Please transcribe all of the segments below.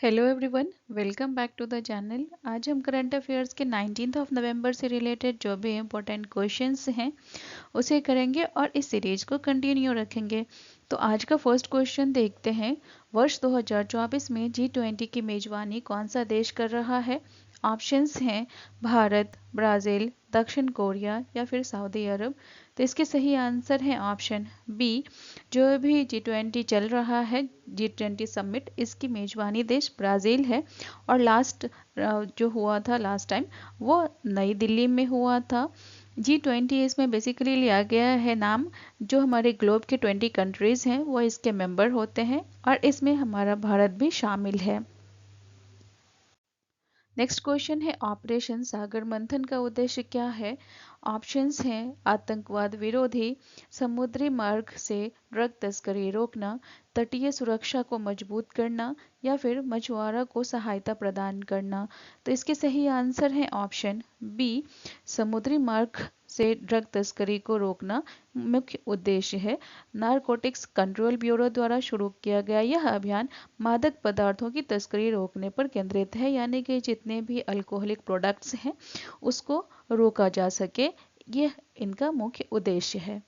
Hello everyone, welcome back to the channel. आज हम current affairs के 19 नवंबर से रिलेटेड जो भी इम्पोर्टेंट क्वेश्चंस हैं उसे करेंगे और इस सीरीज को कंटिन्यू रखेंगे। तो आज का फर्स्ट क्वेश्चन देखते हैं। वर्ष 2024 में G20 की मेजबानी कौन सा देश कर रहा है? ऑप्शंस हैं भारत, ब्राज़ील, दक्षिण कोरिया या फिर सऊदी अरब। तो इसके सही आंसर है ऑप्शन बी। जो भी G20 चल रहा है, G20 समिट, इसकी मेजबानी देश ब्राज़ील है। और लास्ट जो हुआ था लास्ट टाइम, वो नई दिल्ली में हुआ था। G20 इसमें बेसिकली लिया गया है नाम, जो हमारे ग्लोब के 20 कंट्रीज़ हैं वो इसके मेंबर होते हैं और इसमें हमारा भारत भी शामिल है। नेक्स्ट क्वेश्चन है, ऑपरेशन सागर मंथन का उद्देश्य क्या है? ऑप्शंस हैं आतंकवाद विरोधी, समुद्री मार्ग से ड्रग तस्करी रोकना, तटीय सुरक्षा को मजबूत करना या फिर मछुआरों को सहायता प्रदान करना। तो इसके सही आंसर है ऑप्शन बी। समुद्री मार्ग से ड्रग तस्करी को रोकना मुख्य उद्देश्य है। नारकोटिक्स कंट्रोल ब्यूरो द्वारा शुरू किया गया यह अभियान मादक पदार्थों की तस्करी रोकने पर केंद्रित है, यानी कि जितने भी अल्कोहलिक प्रोडक्ट्स हैं उसको रोका जा सके, यह इनका मुख्य उद्देश्य है।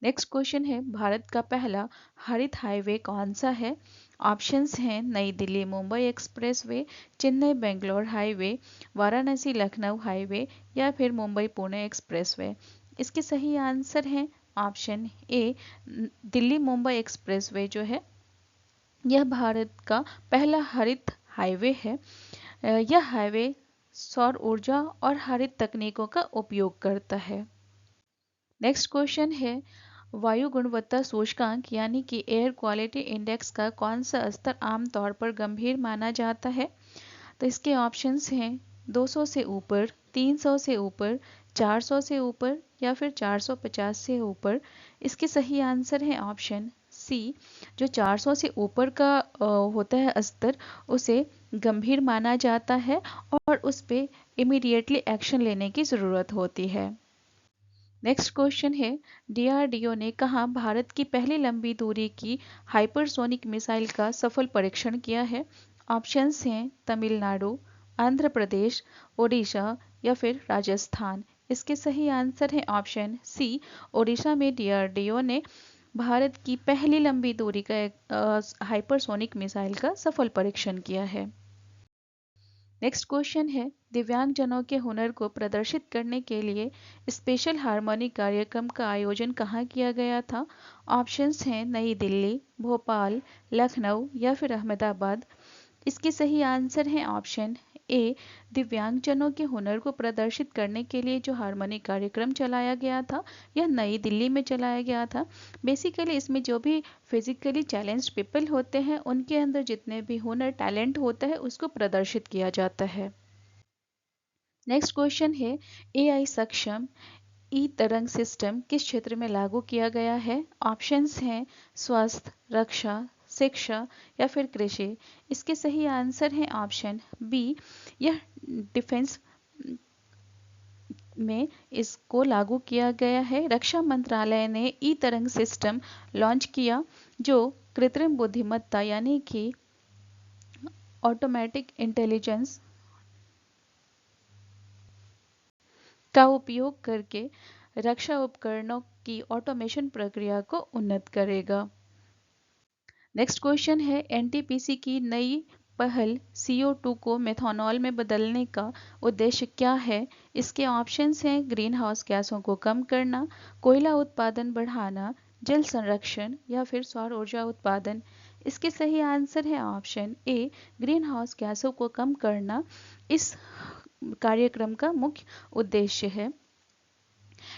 नेक्स्ट क्वेश्चन है, भारत का पहला हरित हाईवे कौन सा है? ऑप्शंस हैं नई Delhi Mumbai expressway, Chennai Bangalore highway, Varanasi Lucknow highway या फिर मुंबई पुणे एक्सप्रेसवे। इसके सही आंसर हैं option A, Delhi Mumbai expressway जो है यह भारत का पहला हरित हाईवे है। यह हाईवे सौर ऊर्जा और हरित तकनीकों का उपयोग करता है। नेक्स्ट क्वेश्चन है, वायु गुणवत्ता सूचकांक यानी कि एयर क्वालिटी इंडेक्स का कौन सा स्तर आमतौर पर गंभीर माना जाता है? तो इसके ऑप्शंस हैं 200 से ऊपर, 300 से ऊपर, 400 से ऊपर या फिर 450 से ऊपर। इसके सही आंसर है ऑप्शन सी। जो 400 से ऊपर का होता है स्तर, उसे गंभीर माना जाता है और उस पे इमीडिएटली एक्शन लेने की ज़रूरत होती है। नेक्स्ट क्वेश्चन है, डीआरडीओ ने कहाँ भारत की पहली लंबी दूरी की हाइपरसोनिक मिसाइल का सफल परीक्षण किया है? ऑप्शंस हैं तमिलनाडु, आंध्र प्रदेश, ओडिशा या फिर राजस्थान। इसके सही आंसर है ऑप्शन सी। ओडिशा में डीआरडीओ ने भारत की पहली लंबी दूरी का एक हाइपरसोनिक मिसाइल का सफल परीक्षण किया है। नेक्स्ट क्वेश्चन है, दिव्यांगजनों के हुनर को प्रदर्शित करने के लिए स्पेशल हार्मोनी कार्यक्रम का आयोजन कहाँ किया गया था? ऑप्शंस हैं नई दिल्ली, भोपाल, लखनऊ या फिर अहमदाबाद। इसके सही आंसर हैं ऑप्शन ए। दिव्यांगजनों के हुनर को प्रदर्शित करने के लिए जो हार्मोनी कार्यक्रम चलाया गया था, यह नई दिल्ली में चलाया गया था। बेसिकली इसमें जो भी फिजिकली चैलेंज्ड पीपल होते हैं, उनके अंदर जितने भी हुनर टैलेंट होता है उसको प्रदर्शित किया जाता है। नेक्स्ट क्वेश्चन है, एआई सक्षम ई तरंग सिस्टम किस क्षेत्र में लागू किया गया है? ऑप्शंस हैं स्वास्थ्य, रक्षा, शिक्षा या फिर कृषि। इसके सही आंसर है ऑप्शन बी। यह डिफेंस में इसको लागू किया गया है। रक्षा मंत्रालय ने ई तरंग सिस्टम लॉन्च किया, जो कृत्रिम बुद्धिमत्ता यानी कि ऑटोमेटिक इंटेलिजेंस का उपयोग करके रक्षा उपकरणों की ऑटोमेशन प्रक्रिया को उन्नत करेगा। नेक्स्ट क्वेश्चन है, एनटीपीसी की नई पहल CO2 को मेथनॉल में बदलने का उद्देश्य क्या है? इसके ऑप्शंस हैं ग्रीन हाउस गैसों को कम करना, कोयला उत्पादन बढ़ाना, जल संरक्षण या फिर सौर ऊर्जा उत्पादन। इसके सही आंसर है ऑप्शन ए, ग्रीन हाउस गैसों को कम करना इस कार्यक्रम का मुख्य उद्देश्य है।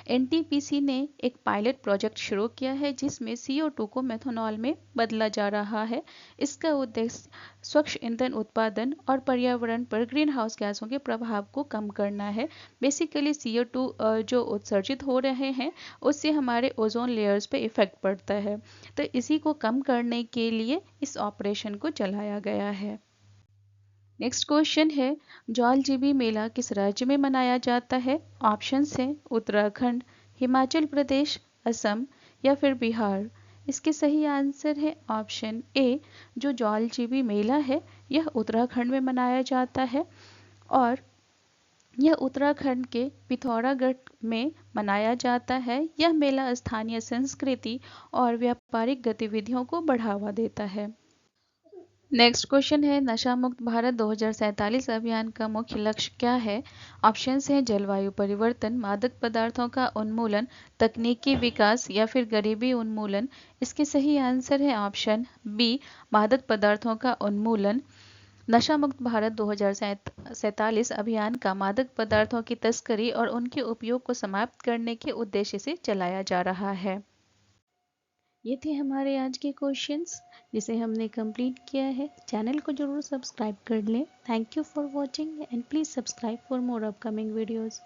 एनटीपीसी ने एक पायलट प्रोजेक्ट शुरू किया है जिसमें CO2 को मेथनॉल में बदला जा रहा है। इसका उद्देश्य स्वच्छ ईंधन उत्पादन और पर्यावरण पर ग्रीन हाउस गैसों के प्रभाव को कम करना है। बेसिकली CO2 जो उत्सर्जित हो रहे हैं उससे हमारे ओजोन लेयर्स पे इफेक्ट पड़ता है, तो इसी को कम करने के लिए इस ऑपरेशन को चलाया गया है। नेक्स्ट क्वेश्चन है, जौलजीबी मेला किस राज्य में मनाया जाता है? ऑप्शंस हैं उत्तराखंड, हिमाचल प्रदेश, असम या फिर बिहार। इसके सही आंसर है ऑप्शन ए, जो जौलजीबी मेला है यह उत्तराखंड में मनाया जाता है और यह उत्तराखंड के पिथौरागढ़ में मनाया जाता है। यह मेला स्थानीय संस्कृति और व्यापारिक गतिविधियों को बढ़ावा देता है। नेक्स्ट क्वेश्चन है, नशा मुक्त भारत 2047 अभियान का मुख्य लक्ष्य क्या है? ऑप्शंस हैं जलवायु परिवर्तन, मादक पदार्थों का उन्मूलन, तकनीकी विकास या फिर गरीबी उन्मूलन। इसके सही आंसर है ऑप्शन बी, मादक पदार्थों का उन्मूलन। नशा मुक्त भारत 2047 अभियान का मादक पदार्थों की तस्करी और उनके उपयोग को समाप्त करने के उद्देश्य से चलाया जा रहा है। ये थे हमारे आज के क्वेश्चंस जिसे हमने कंप्लीट किया है। चैनल को जरूर सब्सक्राइब कर लें। Thank you for watching and please subscribe for more upcoming videos.